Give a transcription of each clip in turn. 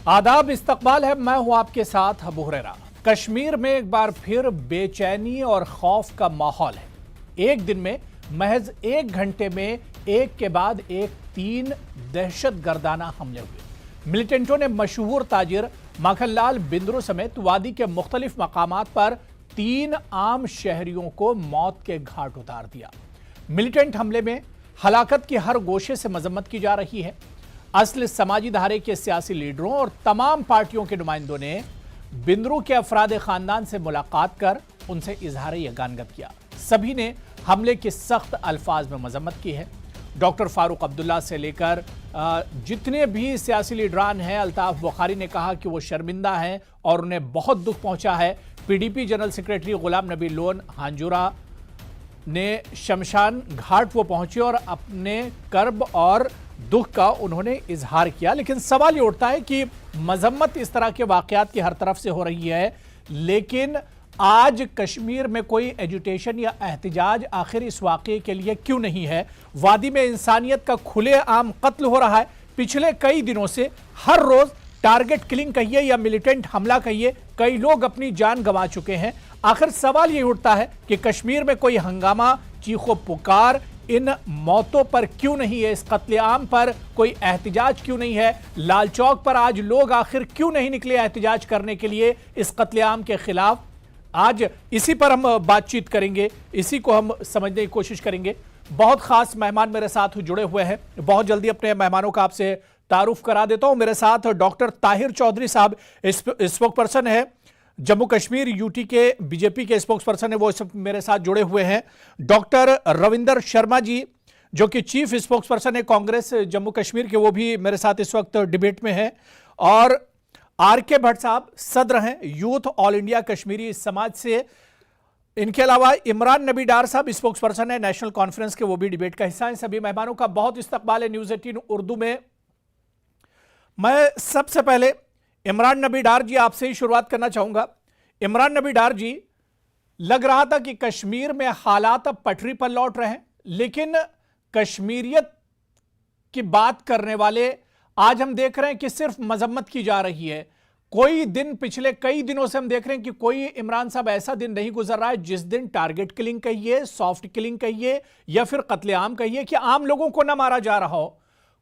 आदाब, इस्तकबाल है। मैं हूं आपके साथ अबू हुरैरा। कश्मीर में एक बार फिर बेचैनी और खौफ का माहौल है। एक दिन में महज 1 घंटे में एक के बाद एक 3 दहशतगर्दाना हमले हुए। मिलिटेंटों ने मशहूर ताजिर माखनलाल बिंद्रू समेत वादी के मुख्तलिफ मकामात पर 3 आम शहरियों को मौत के घाट उतार दिया। मिलिटेंट हमले में हलाकत की हर गोशे से मजम्मत की जा रही है। असली समाजी धारे के सियासी लीडरों और तमाम पार्टियों के नुमाइंदों ने बिंद्रू के अफराद खानदान से मुलाकात कर उनसे इजहार यगानगत किया। सभी ने हमले की सख्त अल्फाज में मजम्मत की है। डॉक्टर फारूक अब्दुल्ला से लेकर जितने भी सियासी लीडरान हैं, अल्ताफ बुखारी ने कहा कि वो शर्मिंदा हैं और उन्हें बहुत दुख पहुंचा है। PDP general secretary Ghulam Nabi loan हांजुरा ने शमशान घाट वो पहुंचे और अपने कर्ब और दुख का उन्होंने इजहार किया। लेकिन सवाल ये उठता है कि मजम्मत इस तरह के वाकयात की हर तरफ से हो रही है, लेकिन आज कश्मीर में कोई एजुटेशन या एहतजाज आखिर इस वाकये के लिए क्यों नहीं है? वादी में इंसानियत का खुलेआम कत्ल हो रहा है। पिछले कई दिनों से हर रोज टारगेट किलिंग कहिए या मिलिटेंट हमला कहिए, कई लोग अपनी जान गंवा चुके हैं। आखिर सवाल ये उठता है कि कश्मीर में कोई हंगामा, चीखो पुकार इन मौतों पर क्यों नहीं है? इस कत्लेआम पर कोई एहतजाज क्यों नहीं है? लाल चौक पर आज लोग आखिर क्यों नहीं निकले एहतजाज करने के लिए इस कत्लेआम के खिलाफ? आज इसी पर हम बातचीत करेंगे, इसी को हम समझने की कोशिश करेंगे। बहुत खास मेहमान मेरे साथ जुड़े हुए हैं। बहुत जल्दी अपने मेहमानों का आपसे तारुफ करा देता हूं। मेरे साथ डॉक्टर ताहिर चौधरी साहब स्पोक्स पर्सन है, जम्मू कश्मीर यूटी के बीजेपी के स्पोक्स पर्सन है, वो सब मेरे साथ जुड़े हुए हैं। डॉक्टर रविंदर शर्मा जी जो कि चीफ स्पोक्स पर्सन है कांग्रेस जम्मू कश्मीर के, वो भी मेरे साथ इस वक्त डिबेट में हैं। और आर.के. भट्ट साहब सदर हैं यूथ ऑल इंडिया कश्मीरी समाज से। इनके अलावा इमरान नबी डार साहब स्पोक्स पर्सन है नेशनल कॉन्फ्रेंस के, वो भी डिबेट का हिस्सा हैं। सभी मेहमानों का बहुत इस्तकबाल है न्यूज़ 18 उर्दू में। मैं सबसे पहले इमरान नबी डार जी आपसे ही शुरुआत करना चाहूंगा। इमरान नबी डार जी, लग रहा था कि कश्मीर में हालात अब पटरी पर लौट रहे हैं, लेकिन कश्मीरियत की बात करने वाले आज हम देख रहे हैं कि सिर्फ मजम्मत की जा रही है। कोई दिन, पिछले कई दिनों से हम देख रहे हैं कि कोई, इमरान साहब, ऐसा दिन नहीं गुजर रहा है जिस दिन टारगेट किलिंग कहिए, सॉफ्ट किलिंग कहिए या फिर कत्लेआम कहिए कि आम लोगों को ना मारा जा रहा हो।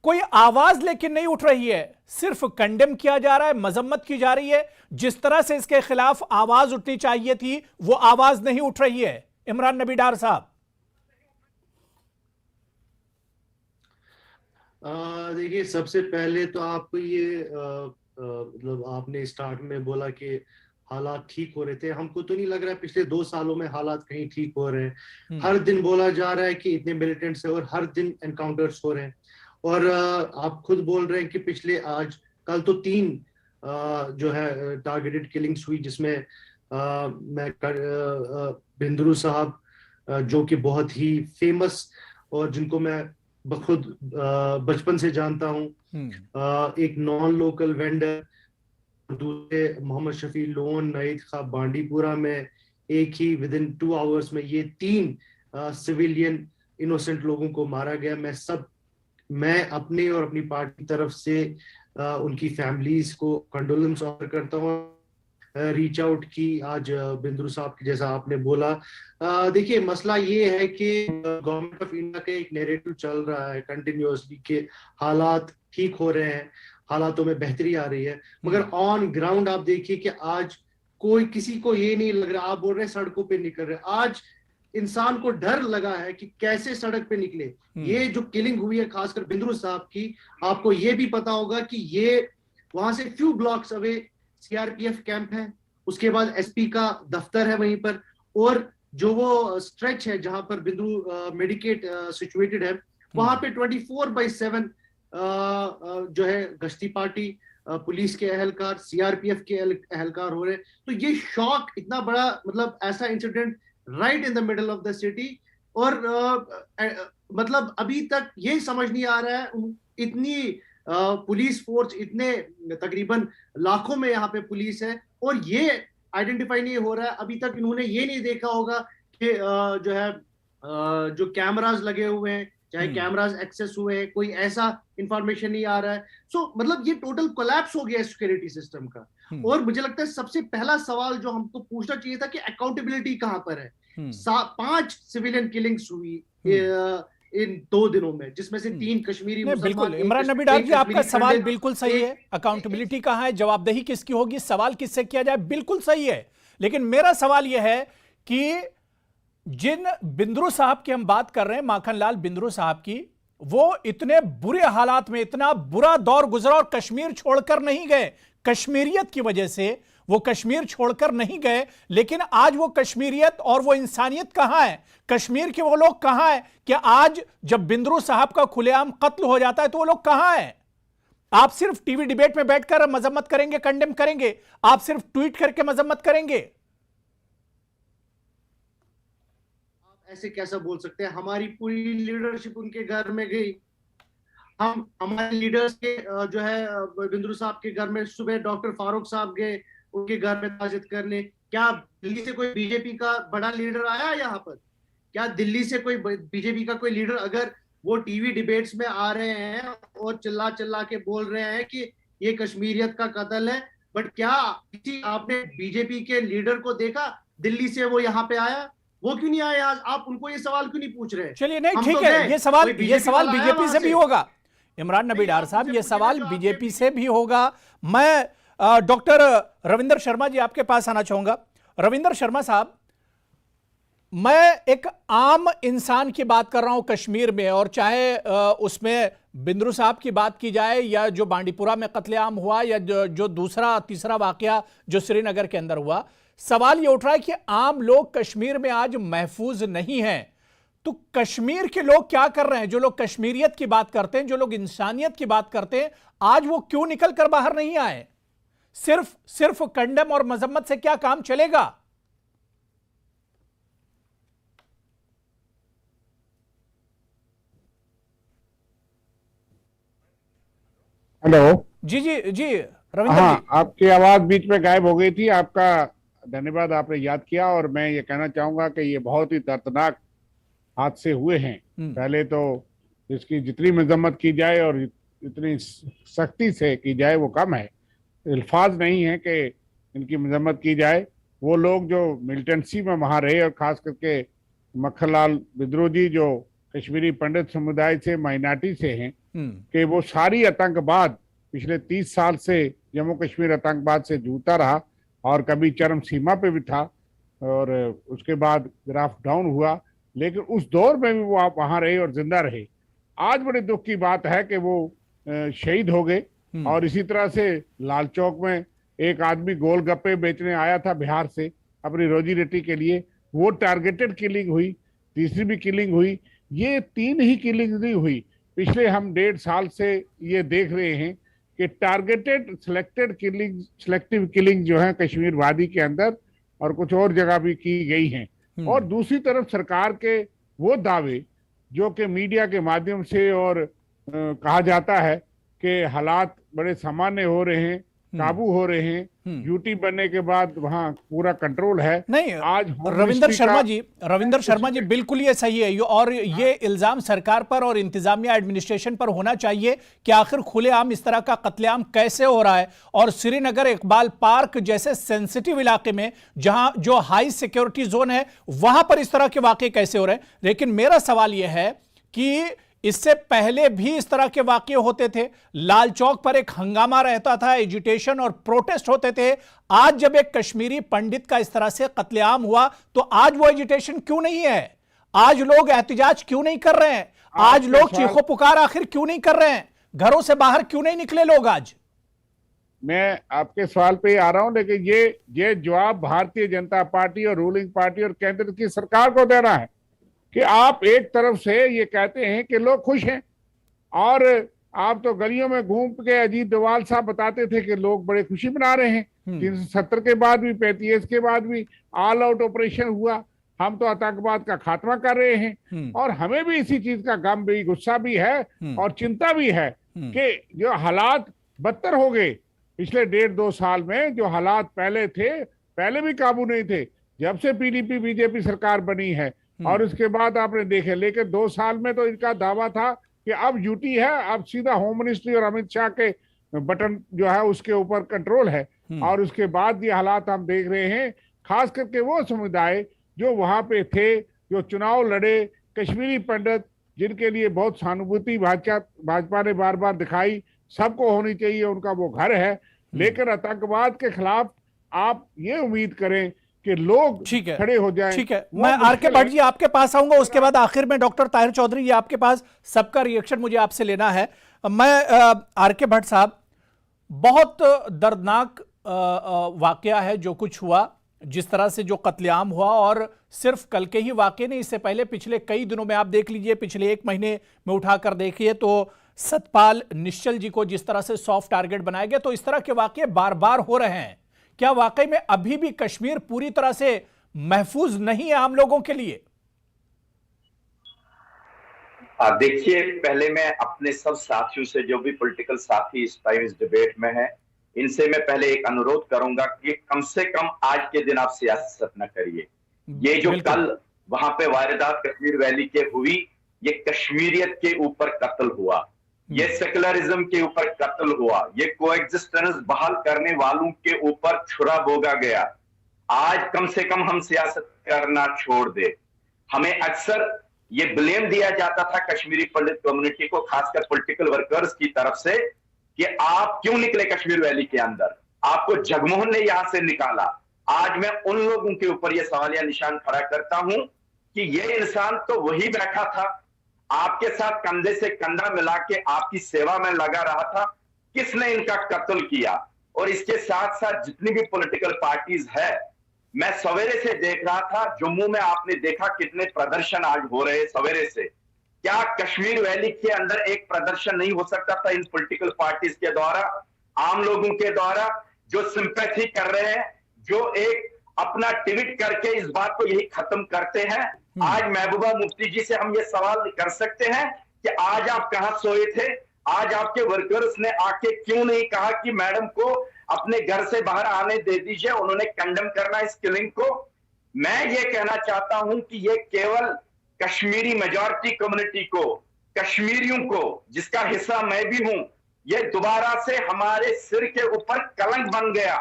कोई आवाज लेकिन नहीं उठ रही है, सिर्फ कंडेम किया जा रहा है, मजम्मत की जा रही है। जिस तरह से इसके खिलाफ आवाज उठनी चाहिए थी वो आवाज नहीं उठ रही है। इमरान नबी डार साहब, देखिए, सबसे पहले तो आपको ये मतलब आपने स्टार्ट में बोला कि हालात ठीक हो रहे थे। हमको तो नहीं लग रहा है पिछले 2 सालों में हालात कहीं ठीक हो रहे हैं। हर दिन बोला जा रहा है कि इतने मिलिटेंट्स है और हर दिन एनकाउंटर्स हो रहे हैं। और आप खुद बोल रहे हैं कि पिछले आज कल तो 3 जो है टारगेटेड किलिंग्स हुई, जिसमें मैं बिंद्रू साहब जो कि बहुत ही फेमस और जिनको मैं खुद बचपन से जानता हूं, एक नॉन लोकल वेंडर, दूसरे मोहम्मद शफी लोन नईद खा बांडीपुरा में, एक ही विद इन 2 आवर्स में ये 3 सिविलियन इनोसेंट लोगों को मारा गया। मैं अपने और अपनी पार्टी की तरफ से उनकी फैमिलीज को कंडोलेंस ऑफर करता हूँ। रीच आउट की आज बिंद्रू साहब की, जैसा आपने बोला। देखिए, मसला ये है कि गवर्नमेंट ऑफ इंडिया का एक नैरेटिव चल रहा है कंटिन्यूअसली कि हालात ठीक हो रहे हैं, हालातों में बेहतरी आ रही है, मगर ऑन ग्राउंड आप देखिए कि आज कोई, किसी को ये नहीं लग रहा। आप बोल रहे हैं सड़कों पे निकल रहे, आज इंसान को डर लगा है कि कैसे सड़क पे निकले। ये जो किलिंग हुई है खासकर बिंद्रू साहब की, आपको ये भी पता होगा कि ये वहां से few blocks away CRPF camp है, उसके बाद एसपी का दफ्तर है वहीं पर, और जो वो स्ट्रेच है जहां पर बिंद्रू मेडिकेट सिचुएटेड है, वहां पे 24/7 जो है गश्ती पार्टी, पुलिस के एहलकार, सीआरपीएफ के एहलकार हो रहे हैं। तो ये शॉक इतना बड़ा, मतलब ऐसा incident right in the middle of the city, और मतलब अभी तक ये समझ नहीं आ रहा है, इतनी पुलिस फोर्स, इतने तकरीबन लाखों में यहाँ पे पुलिस है, और ये आइडेंटिफाई नहीं हो रहा है। अभी तक इन्होंने ये नहीं देखा होगा कि जो है जो कैमरास लगे हुए हैं चाहे कैमराज एक्सेस हुए, कोई ऐसा इंफॉर्मेशन नहीं आ रहा है। सो मतलब ये टोटल कोलैप्स हो गया सिक्योरिटी सिस्टम का। और मुझे लगता है सबसे पहला सवाल जो हमको पूछना चाहिए था कि अकाउंटेबिलिटी कहां पर है। 5 सिविलियन किलिंग्स हुई इन 2 दिनों में, जिसमें से 3 कश्मीरी मुसलमान। बिल्कुल इमरान नबी डार जी, आपका सवाल बिल्कुल सही है। अकाउंटेबिलिटी कहां है, जवाबदेही किसकी होगी, सवाल किससे किया जाए, बिल्कुल सही है। लेकिन मेरा सवाल यह है कि जिन बिंद्रू साहब की हम बात कर रहे हैं, माखनलाल बिंद्रू साहब की, वो इतने बुरे हालात में, इतना बुरा दौर गुजरा और कश्मीर छोड़कर नहीं गए। कश्मीरियत की वजह से वो कश्मीर छोड़कर नहीं गए, लेकिन आज वो कश्मीरियत और वो इंसानियत कहां है, कश्मीर के वो लोग कहां हैं कि आज जब बिंद्रू साहब का खुलेआम कत्ल हो जाता है तो वो लोग कहां हैं। आप सिर्फ टीवी डिबेट में बैठकर मजम्मत करेंगे, कंडेम करेंगे, आप सिर्फ ट्वीट करके मजम्मत करेंगे। आप ऐसे कैसा बोल सकते हैं? हमारी पूरी लीडरशिप उनके घर में गई। हम हमारे लीडर्स के जो है बिंद्रू साहब के घर में सुबह डॉक्टर फारूक साहब गए उनके घर में ताजियत करने। क्या दिल्ली से कोई बीजेपी का बड़ा लीडर आया यहाँ पर? क्या दिल्ली से कोई बीजेपी का कोई लीडर, अगर वो टीवी डिबेट्स में आ रहे हैं और चिल्ला चिल्ला के बोल रहे हैं कि ये कश्मीरियत का कत्ल है, बट क्या किसी आपने बीजेपी के लीडर को देखा दिल्ली से वो यहाँ पे आया? वो क्यों नहीं आया? आज आप उनको ये सवाल क्यों नहीं पूछ रहे? चलिए नहीं, ठीक है, ये सवाल बीजेपी से भी होगा इमरान नबी डार साहब, ये सवाल बीजेपी से भी होगा। मैं डॉक्टर रविंदर शर्मा जी आपके पास आना चाहूंगा। रविंदर शर्मा साहब, मैं एक आम इंसान की बात कर रहा हूं कश्मीर में, और चाहे उसमें बिंद्रू साहब की बात की जाए या जो बांडीपुरा में कत्लेआम हुआ या जो दूसरा तीसरा वाकया जो श्रीनगर के अंदर हुआ, सवाल यह उठ रहा है कि आम लोग कश्मीर में आज महफूज नहीं हैं। तो कश्मीर के लोग क्या कर रहे हैं? जो लोग कश्मीरियत की बात करते हैं, जो लोग इंसानियत की बात करते हैं, आज वो क्यों निकल कर बाहर नहीं आए? सिर्फ कंडम और मजम्मत से क्या काम चलेगा? हेलो जी जी जी रविंदर हाँ, जी। आपकी आवाज बीच में गायब हो गई थी। आपका धन्यवाद, आपने याद किया। और मैं ये कहना चाहूंगा कि ये बहुत ही दर्दनाक हादसे हुए हैं। पहले तो इसकी जितनी मजम्मत की जाए और इतनी सख्ती से की जाए वो कम है। अल्फाज नहीं है कि इनकी मजम्मत की जाए। वो लोग जो मिलिटेंसी में वहाँ रहे, और खास करके मक्खनलाल बिंद्रू जी जो कश्मीरी पंडित समुदाय से, माइनॉरिटी से हैं, कि वो सारी आतंकवाद पिछले 30 साल से जम्मू कश्मीर आतंकवाद से जूझता रहा और कभी चरम सीमा पे भी था, और उसके बाद ग्राफ डाउन हुआ, लेकिन उस दौर में भी वो आप वहाँ रहे और जिंदा रहे। आज बड़े दुख की बात है कि वो शहीद हो गए। और इसी तरह से लाल चौक में एक आदमी गोलगप्पे बेचने आया था बिहार से अपनी रोजी रोटी के लिए, वो टारगेटेड किलिंग हुई। तीसरी भी किलिंग हुई। ये 3 ही किलिंग नहीं हुई, पिछले हम 1.5 साल से ये देख रहे हैं कि targeted selected killing, selective killing जो है कश्मीर वादी के अंदर और कुछ और जगह भी की गई हैं। और दूसरी तरफ सरकार के वो दावे जो कि मीडिया के माध्यम से और कहा जाता है कि हालात बड़े सामान्य हो रहे हैं, काबू हो रहे हैं, यूटी बनने के बाद वहां पूरा कंट्रोल है। नहीं, आज रविंदर शर्मा जी बिल्कुल ये सही है। और ये इल्जाम सरकार पर और इंतजामिया एडमिनिस्ट्रेशन पर होना चाहिए कि आखिर खुलेआम इस तरह का कत्लेआम कैसे हो रहा है, और श्रीनगर इकबाल पार्क जैसे सेंसिटिव इलाके में जहां जो हाई सिक्योरिटी जोन है वहां पर इस तरह के वाकये कैसे हो रहे हैं। लेकिन मेरा सवाल यह है कि इससे पहले भी इस तरह के वाकये होते थे। लाल चौक पर एक हंगामा रहता था, एजिटेशन और प्रोटेस्ट होते थे। आज जब एक कश्मीरी पंडित का इस तरह से कत्लेआम हुआ तो आज वो एजिटेशन क्यों नहीं है? आज लोग एहतिजाज क्यों नहीं कर रहे हैं? आज लोग चीखो पुकार आखिर क्यों नहीं कर रहे हैं? घरों से बाहर क्यों नहीं निकले लोग आज? मैं आपके सवाल पे आ रहा हूं, लेकिन ये जवाब भारतीय जनता पार्टी और रूलिंग पार्टी और केंद्र की सरकार को देना है कि आप एक तरफ से ये कहते हैं कि लोग खुश हैं, और आप तो गलियों में घूम के अजीत डोभाल साहब बताते थे कि लोग बड़े खुशी मना रहे हैं। 370 के बाद भी, 35 के बाद भी ऑल आउट ऑपरेशन हुआ, हम तो आतंकवाद का खात्मा कर रहे हैं। और हमें भी इसी चीज का गम भी, गुस्सा भी है और चिंता भी है कि जो हालात बदतर हो गए पिछले 1.5-2 साल में। जो हालात पहले थे, पहले भी काबू नहीं थे। जब से पीडीपी बीजेपी सरकार बनी है और उसके बाद आपने देखे, लेकिन 2 साल में तो इनका दावा था कि अब यूटी है, अब सीधा होम मिनिस्ट्री और अमित शाह के बटन जो है उसके ऊपर कंट्रोल है। और उसके बाद ये हालात हम देख रहे हैं, खास करके वो समुदाय जो वहां पे थे, जो चुनाव लड़े, कश्मीरी पंडित, जिनके लिए बहुत सहानुभूति भाजपा ने बार बार दिखाई, सबको होनी चाहिए, उनका वो घर है। लेकिन आतंकवाद के खिलाफ आप ये उम्मीद करें कि लोग खड़े हो जाएं। ठीक है, मैं आर.के. भट्ट जी आपके पास आऊंगा, उसके बाद आखिर में डॉक्टर ताहिर चौधरी जी आपके पास, सबका रिएक्शन मुझे आपसे लेना है। मैं आर.के. भट्ट साहब, बहुत दर्दनाक वाकया है जो कुछ हुआ, जिस तरह से जो कत्लेआम हुआ, और सिर्फ कल के ही वाकये नहीं, इससे पहले पिछले कई दिनों में आप देख लीजिए, पिछले 1 महीने में उठाकर देखिए तो सतपाल निश्चल जी को जिस तरह से सॉफ्ट टारगेट बनाया गया, तो इस तरह के वाकये बार बार हो रहे हैं। क्या वाकई में अभी भी कश्मीर पूरी तरह से महफूज नहीं है आम लोगों के लिए? देखिए, पहले मैं अपने सब साथियों से, जो भी पॉलिटिकल साथी इस टाइम इस डिबेट में है, इनसे मैं पहले एक अनुरोध करूंगा कि कम से कम आज के दिन आप सियासत न करिए। ये जो कल वहां पे वारदात कश्मीर वैली के हुई, ये कश्मीरियत के ऊपर कत्ल हुआ, ये सेकुलरिज्म के ऊपर कत्ल हुआ, ये कोएग्जिस्टेंस बहाल करने वालों के ऊपर छुरा भोगा गया। आज कम से कम हम सियासत करना छोड़ दे। हमें अक्सर ये ब्लेम दिया जाता था कश्मीरी पंडित कम्युनिटी को, खासकर पॉलिटिकल वर्कर्स की तरफ से, कि आप क्यों निकले कश्मीर वैली के अंदर, आपको जगमोहन ने यहां से निकाला। आज मैं उन लोगों के ऊपर यह सवालिया निशान खड़ा करता हूं कि यह इंसान तो वही बैठा था, आपके साथ कंधे से कंधा मिला के आपकी सेवा में लगा रहा था, किसने इनका कत्ल किया। और इसके साथ साथ जितनी भी पॉलिटिकल पार्टीज है, मैं सवेरे से देख रहा था, जम्मू में आपने देखा कितने प्रदर्शन आज हो रहे सवेरे से। क्या कश्मीर वैली के अंदर एक प्रदर्शन नहीं हो सकता था इन पॉलिटिकल पार्टीज के द्वारा, आम लोगों के द्वारा, जो सिंपैथी कर रहे हैं, जो एक अपना ट्वीट करके इस बात को यही खत्म करते हैं। आज महबूबा मुफ्ती जी से हम ये सवाल कर सकते हैं कि आज आप कहां सोए थे, आज आपके वर्कर्स ने आके क्यों नहीं कहा कि मैडम को अपने घर से बाहर आने दे दीजिए, उन्होंने कंडेम करना इस किलिंग को। मैं ये कहना चाहता हूं कि ये केवल कश्मीरी मेजॉरिटी कम्युनिटी को, कश्मीरियों को, जिसका हिस्सा मैं भी हूं, ये दोबारा से हमारे सिर के ऊपर कलंक बन गया।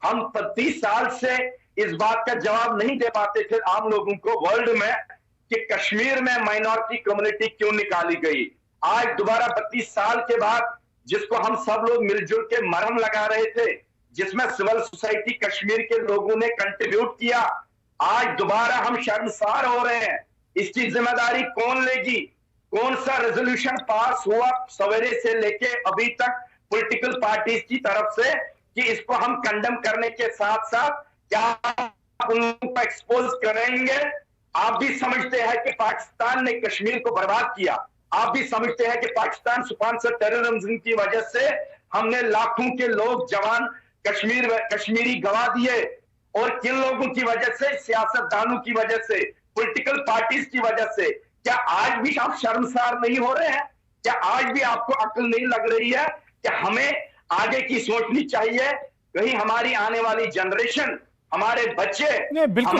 हम 30 साल से इस बात का जवाब नहीं दे पाते थे आम लोगों को वर्ल्ड में कि कश्मीर में माइनॉरिटी कम्युनिटी क्यों निकाली गई। आज दोबारा 32 साल के बाद, जिसको हम सब लोग मिलजुल के मरहम लगा रहे थे, जिसमें सिविल सोसाइटी कश्मीर के लोगों ने कंट्रीब्यूट किया, आज दोबारा हम शर्मसार हो रहे हैं। इसकी जिम्मेदारी कौन लेगी? कौन सा रेजोल्यूशन पास हुआ सवेरे से लेके अभी तक पॉलिटिकल पार्टीज की तरफ से कि इसको हम कंडेम करने के साथ साथ क्या आप उनको एक्सपोज करेंगे? आप भी समझते हैं कि पाकिस्तान ने कश्मीर को बर्बाद किया, आप भी समझते हैं कि पाकिस्तान स्पॉन्सर टेररिज्म की वजह से हमने लाखों के लोग, जवान कश्मीरी गवा दिए, और किन लोगों की वजह से? सियासतदानों की वजह से, पॉलिटिकल पार्टीज की वजह से। क्या आज भी आप शर्मसार नहीं हो रहे हैं? क्या आज भी आपको अक्ल नहीं लग रही है कि हमें आगे की सोचनी चाहिए? कहीं हमारी आने वाली जनरेशन, हमारे बच्चे, बिल्कुल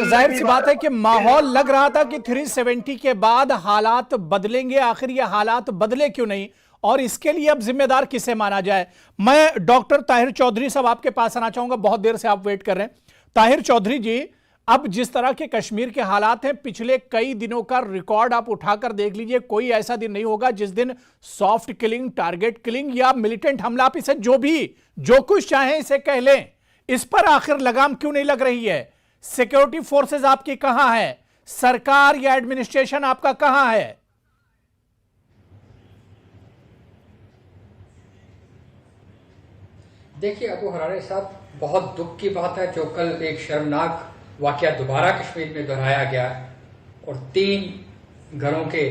जाहिर सी बात है कि माहौल लग रहा था कि 370 के बाद हालात बदलेंगे। आखिर ये हालात बदले क्यों नहीं, और इसके लिए अब जिम्मेदार किसे माना जाए? मैं डॉक्टर ताहिर चौधरी साहब आपके पास आना चाहूंगा, बहुत देर से आप वेट कर रहे हैं। ताहिर चौधरी जी, अब जिस तरह के कश्मीर के हालात हैं, पिछले कई दिनों का रिकॉर्ड आप उठाकर देख लीजिए, कोई ऐसा दिन नहीं होगा जिस दिन सॉफ्ट किलिंग, टारगेट किलिंग या मिलिटेंट हमला, आप इसे जो कुछ चाहें इसे कह लें, इस पर आखिर लगाम क्यों नहीं लग रही है? सिक्योरिटी फोर्सेस आपकी कहां है? सरकार या एडमिनिस्ट्रेशन आपका कहां है? देखिए अबू हरारे साहब, बहुत दुख की बात है जो कल एक शर्मनाक वाकया दोबारा कश्मीर में दोहराया गया, और 3 घरों के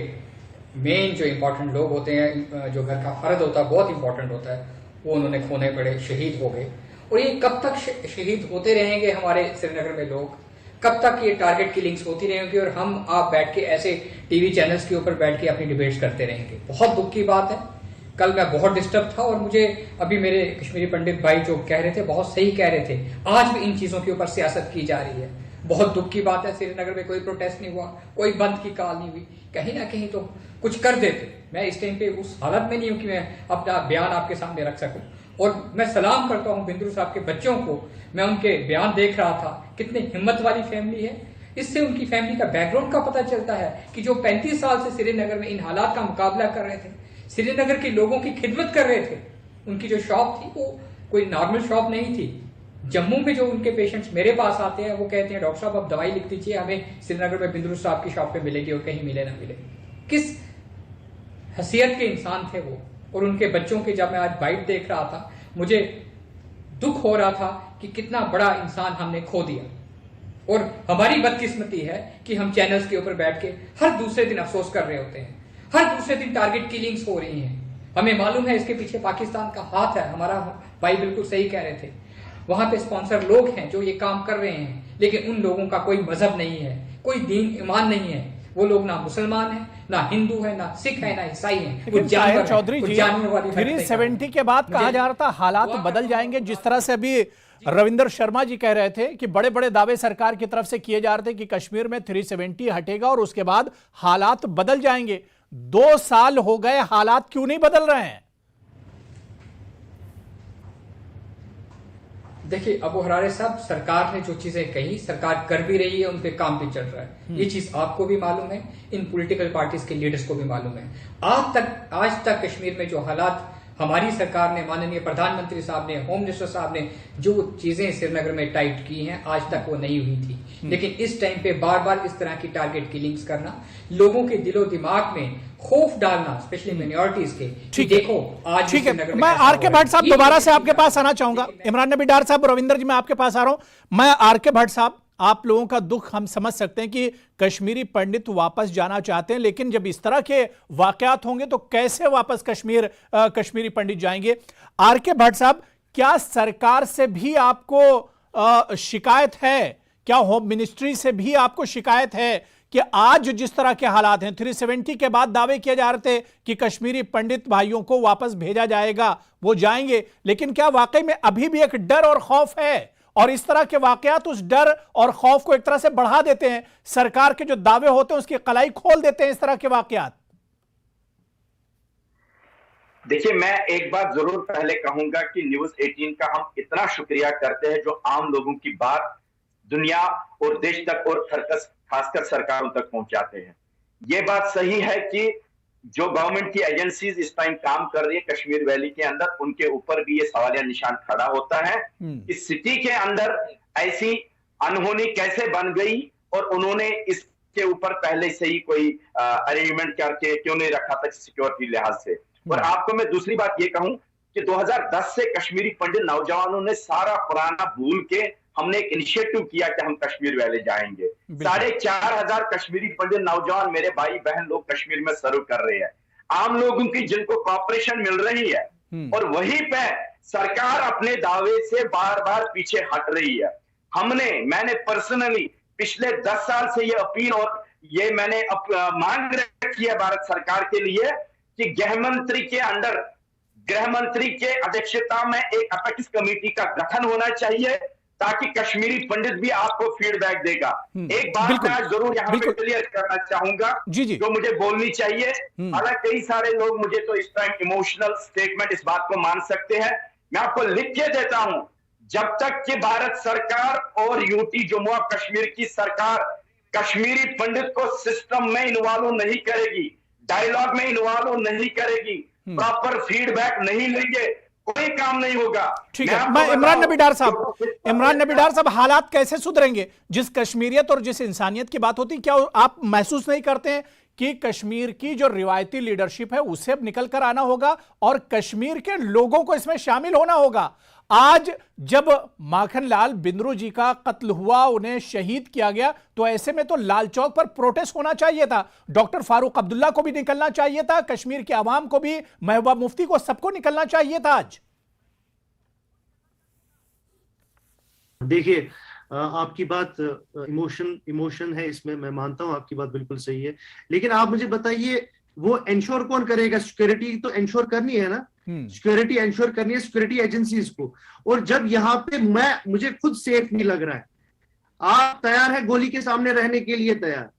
मेन जो इम्पोर्टेंट लोग होते हैं, जो घर का फर्द होता है, बहुत इंपॉर्टेंट होता है, वो उन्होंने खोने पड़े, शहीद हो गए। और ये कब तक शहीद होते रहेंगे हमारे श्रीनगर में लोग? कब तक ये टारगेट किलिंग्स होती रहेंगी और हम आप बैठ के ऐसे टीवी चैनल्स के ऊपर बैठ के अपनी डिबेट्स करते रहेंगे? बहुत दुख की बात है। कल मैं बहुत डिस्टर्ब था, और मुझे अभी मेरे कश्मीरी पंडित भाई जो कह रहे थे बहुत सही कह रहे थे, आज भी इन चीजों के ऊपर सियासत की जा रही है। बहुत दुख की बात है, श्रीनगर में कोई प्रोटेस्ट नहीं हुआ, कोई बंद की कॉल नहीं हुई, कहीं ना कहीं तो कुछ कर देते। मैं इस टाइम पे उस हालत में नहीं हूं कि मैं अपना बयान आपके सामने रख सकूं। और मैं सलाम करता हूं बिंद्रू साहब के बच्चों को, मैं उनके बयान देख रहा था, कितनी हिम्मत वाली फैमिली है। इससे उनकी फैमिली का बैकग्राउंड का पता चलता है कि जो 35 साल से श्रीनगर में इन हालात का मुकाबला कर रहे थे, श्रीनगर के लोगों की खिदमत कर रहे थे। उनकी जो शॉप थी वो कोई नॉर्मल शॉप नहीं थी। जम्मू में जो उनके पेशेंट्स मेरे पास आते हैं वो कहते हैं डॉक्टर साहब आप दवाई लिख दीजिए, हमें श्रीनगर में बिंद्रू साहब की शॉप पे मिलेगी और कहीं मिले ना मिले। किस हैसियत के इंसान थे वो। और उनके बच्चों के जब मैं आज बाइट देख रहा था, मुझे दुख हो रहा था कि कितना बड़ा इंसान हमने खो दिया। और हमारी बदकिस्मती है कि हम चैनल्स के ऊपर बैठ के हर दूसरे दिन अफसोस कर रहे होते हैं, हर दूसरे दिन टारगेट किलिंग्स हो रही हैं। हमें मालूम है इसके पीछे पाकिस्तान का हाथ है। हमारा भाई बिल्कुल सही कह रहे थे, वहां पे स्पॉन्सर लोग हैं जो ये काम कर रहे हैं, लेकिन उन लोगों का कोई मजहब नहीं है, कोई दीन ईमान नहीं है। वो लोग ना मुसलमान हैं, ना हिंदू है, ना सिख है, ना ईसाई हैं। लेकिन ताहिर चौधरी जी 370 के बाद कहा जा रहा था हालात बदल जाएंगे। जिस तरह से अभी रविंद्र शर्मा जी कह रहे थे कि बड़े बड़े दावे सरकार की तरफ से किए जा रहे थे कि कश्मीर में 370 हटेगा और उसके बाद हालात बदल जाएंगे। 2 साल हो गए, हालात क्यों नहीं बदल रहे हैं? देखिए अबू हरारे साहब, सरकार ने जो चीजें कही सरकार कर भी रही है, उन पे काम भी चल रहा है। ये चीज आपको भी मालूम है, इन पॉलिटिकल पार्टीज के लीडर्स को भी मालूम है। आज तक कश्मीर में जो हालात हमारी सरकार ने, माननीय प्रधानमंत्री साहब ने, होम मिनिस्टर साहब ने जो चीजें श्रीनगर में टाइट की हैं, आज तक वो नहीं हुई थी। लेकिन इस टाइम पे बार बार इस तरह की टारगेट किलिंग्स करना, लोगों के दिलो दिमाग में खौफ डालना, स्पेशली माइनॉरिटीज के, कि देखो आज ठीक है। मैं आर के भट्ट साहब दोबारा से आपके पास आना चाहूंगा। इमरान नबी डार साहब, रविंदर जी, मैं आपके पास आ रहा हूं। मैं आर के भट्ट साहब, आप लोगों का दुख हम समझ सकते हैं कि कश्मीरी पंडित वापस जाना चाहते हैं, लेकिन जब इस तरह के वाकयात होंगे तो कैसे वापस कश्मीरी पंडित जाएंगे? आर के भट्ट साहब, क्या सरकार से भी आपको शिकायत है? क्या होम मिनिस्ट्री से भी आपको शिकायत है कि आज जिस तरह के हालात हैं, 370 के बाद दावे किए जा रहे थे कि कश्मीरी पंडित भाइयों को वापस भेजा जाएगा, वो जाएंगे, लेकिन क्या वाकई में अभी भी एक डर और खौफ है? और इस तरह के वाकयात उस डर और खौफ को एक तरह से बढ़ा देते हैं, सरकार के जो दावे होते हैं उसकी कलाई खोल देते हैं इस तरह के वाकयात। देखिए, मैं एक बात जरूर पहले कहूंगा कि न्यूज 18 का हम इतना शुक्रिया करते हैं जो आम लोगों की बात दुनिया और देश तक और खासकर सरकारों तक पहुंचाते हैं। ये बात सही है कि जो गवर्नमेंट की एजेंसीज इस टाइम काम कर रही है कश्मीर वैली के अंदर, उनके ऊपर भी ये सवालिया निशान खड़ा होता है कि सिटी के अंदर ऐसी अनहोनी कैसे बन गई और उन्होंने इसके ऊपर पहले से ही कोई अरेंजमेंट करके क्यों नहीं रखा था सिक्योरिटी लिहाज से। और आपको मैं दूसरी बात ये कहूं कि 2010 से कश्मीरी पंडित नौजवानों ने सारा पुराना भूल के हमने एक इनिशिएटिव किया कि हम कश्मीर वैली जाएंगे। 4,500 कश्मीरी पंडित नौजवान मेरे भाई बहन लोग कश्मीर में सर्व कर रहे हैं, आम लोगों की जिनको कॉपरेशन मिल रही है, और वहीं पे सरकार अपने दावे से बार बार पीछे हट रही है। मैंने पर्सनली पिछले 10 साल से ये अपील और ये मैंने मांग रखी है भारत सरकार के लिए कि गृह मंत्री के अध्यक्षता में एक अपेक्स कमेटी का गठन होना चाहिए ताकि कश्मीरी पंडित भी आपको फीडबैक देगा। एक बात मैं जरूर यहाँ पे क्लियर करना चाहूंगा जो मुझे बोलनी चाहिए। हालांकि कई सारे लोग मुझे तो इस टाइम इमोशनल स्टेटमेंट इस बात को मान सकते हैं, मैं आपको लिख के देता हूं, जब तक कि भारत सरकार और यूटी जम्मू और कश्मीर की सरकार कश्मीरी पंडित को सिस्टम में इन्वॉल्व नहीं करेगी, डायलॉग में इन्वॉल्व नहीं करेगी, प्रॉपर फीडबैक नहीं लेंगे, कोई काम नहीं होगा। ठीक है। मैं इमरान नबी डार साहब, हालात कैसे सुधरेंगे? जिस कश्मीरियत और जिस इंसानियत की बात होती, क्या आप महसूस नहीं करते हैं कि कश्मीर की जो रिवायती लीडरशिप है उससे अब निकल कर आना होगा और कश्मीर के लोगों को इसमें शामिल होना होगा? आज जब माखन लाल बिंद्रू जी का कत्ल हुआ, उन्हें शहीद किया गया, तो ऐसे में तो लाल चौक पर प्रोटेस्ट होना चाहिए था, डॉक्टर फारूक अब्दुल्ला को भी निकलना चाहिए था, कश्मीर के आवाम को भी, महबूबा मुफ्ती को, सबको निकलना चाहिए था आज। देखिए, आपकी बात इमोशन है इसमें, मैं मानता हूं आपकी बात बिल्कुल सही है, लेकिन आप मुझे बताइए वो इंश्योर कौन करेगा? सिक्योरिटी तो इंश्योर करनी है ना, सिक्योरिटी इंश्योर करनी है सिक्योरिटी एजेंसीज को। और जब यहाँ पे मुझे खुद सेफ नहीं लग रहा है, आप तैयार है गोली के सामने रहने के लिए? तैयार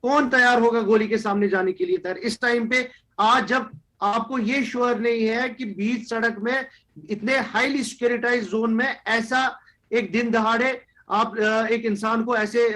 कौन तैयार होगा गोली के सामने जाने के लिए तैयार इस टाइम पे, आज जब आपको ये श्योर नहीं है कि बीच सड़क में इतने हाईली सिक्योरिटाइज जोन में ऐसा एक दिन दहाड़े आप एक इंसान को ऐसे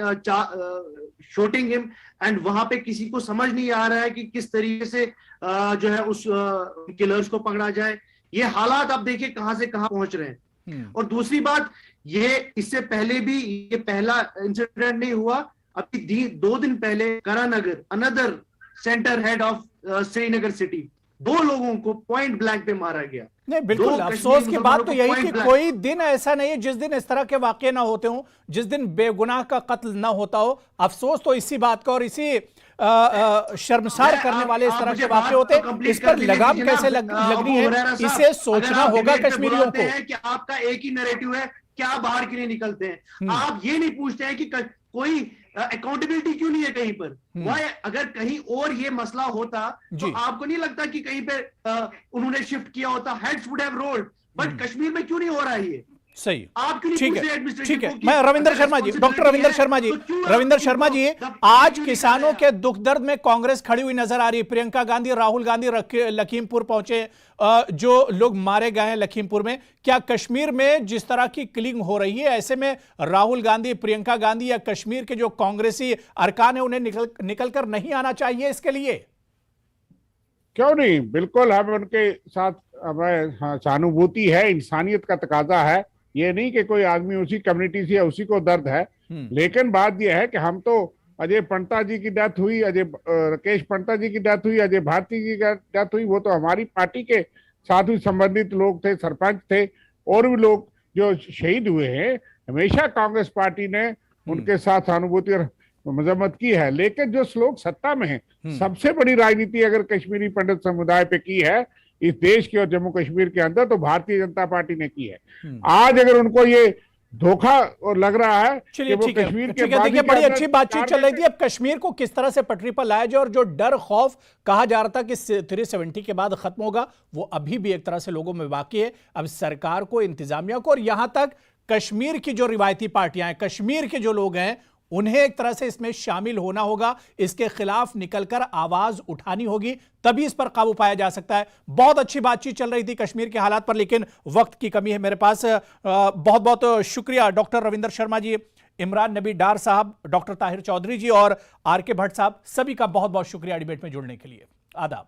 शूटिंग हिम, एंड वहां पे किसी को समझ नहीं आ रहा है कि किस तरीके से जो है उस किलर्स को पकड़ा जाए। ये हालात आप देखिए कहां से कहां पहुंच रहे हैं। और दूसरी बात, ये इससे पहले भी ये पहला इंसिडेंट नहीं हुआ, अभी 2 दिन पहले Karannagar, another centre head of Srinagar city, 2 लोगों को पॉइंट ब्लैंक पे मारा गया। नहीं, बिल्कुल अफसोस की बात तो यही कि कोई दिन ऐसा नहीं है जिस दिन इस तरह के वाकये ना होते हों, जिस दिन बेगुनाह का कत्ल ना होता हो। अफसोस तो इसी बात का और इसी शर्मसार करने वाले इस तरह के वाकये होते हैं। इस पर लगाम कैसे लगनी है, इसे सोचना होगा कश्मीरियों को। कि आपका एक ही नैरेटिव है, क्या बाहर के लिए निकलते हैं? आप ये नहीं पूछते हैं कि कोई अकाउंटेबिलिटी क्यों नहीं है कहीं पर? वह अगर कहीं और ये मसला होता तो आपको नहीं लगता कि कहीं पे उन्होंने शिफ्ट किया होता, heads would have rolled, but Kashmir में क्यों नहीं हो रहा है ये? सही, आप क्यों नहीं पूछ रहे एडमिनिस्ट्रेशन ठीक है। को? मैं रविंदर शर्मा जी, डॉक्टर रविंदर शर्मा जी, आज किसानों के दुख दर्द में कांग्रेस खड़ी हुई नजर आ रही है। प्रियंका गांधी, राहुल गांधी लखीमपुर पहुंचे, जो लोग मारे गए हैं लखीमपुर में, क्या कश्मीर में जिस तरह की किलिंग हो रही है, ऐसे में राहुल गांधी, प्रियंका गांधी या कश्मीर के जो कांग्रेसी अरकान है उन्हें निकल कर नहीं आना चाहिए इसके लिए? क्यों नहीं, बिल्कुल हम उनके साथ हमें सहानुभूति है, इंसानियत का तकाजा है। ये नहीं कि कोई आदमी उसी कम्युनिटी से उसी को दर्द है, लेकिन बात यह है कि हम तो अजय पंता जी की डेथ हुई, राकेश पंता जी की डेथ हुई, अजय भारती जी की डेथ हुई, वो तो हमारी पार्टी के साथ ही संबंधित लोग थे, सरपंच थे, और भी लोग जो शहीद हुए हैं। हमेशा कांग्रेस पार्टी ने उनके साथ सहानुभूति और मजम्मत की है। लेकिन जो लोग सत्ता में हैं, सबसे बड़ी राजनीति अगर कश्मीरी पंडित समुदाय पे की है इस देश के और जम्मू कश्मीर के अंदर, तो भारतीय जनता पार्टी ने की है। आज अगर उनको ये धोखा लग रहा है कि वो कश्मीर के देखिए, बड़ी अच्छी बातचीत चल रही थी। अब कश्मीर को किस तरह से पटरी पर लाया जाए, और जो डर खौफ कहा जा रहा था कि 370 के बाद खत्म होगा, वो अभी भी एक तरह से लोगों में बाकी है। अब सरकार को, इंतजामिया को, और यहां तक कश्मीर की जो रिवायती पार्टियां हैं, कश्मीर के जो लोग हैं, उन्हें एक तरह से इसमें शामिल होना होगा, इसके खिलाफ निकलकर आवाज उठानी होगी, तभी इस पर काबू पाया जा सकता है। बहुत अच्छी बातचीत चल रही थी कश्मीर के हालात पर, लेकिन वक्त की कमी है मेरे पास। बहुत बहुत शुक्रिया डॉक्टर रविंदर शर्मा जी, इमरान नबी डार साहब, डॉक्टर ताहिर चौधरी जी और आर के भट्ट साहब, सभी का बहुत बहुत शुक्रिया डिबेट में जुड़ने के लिए। आदाब।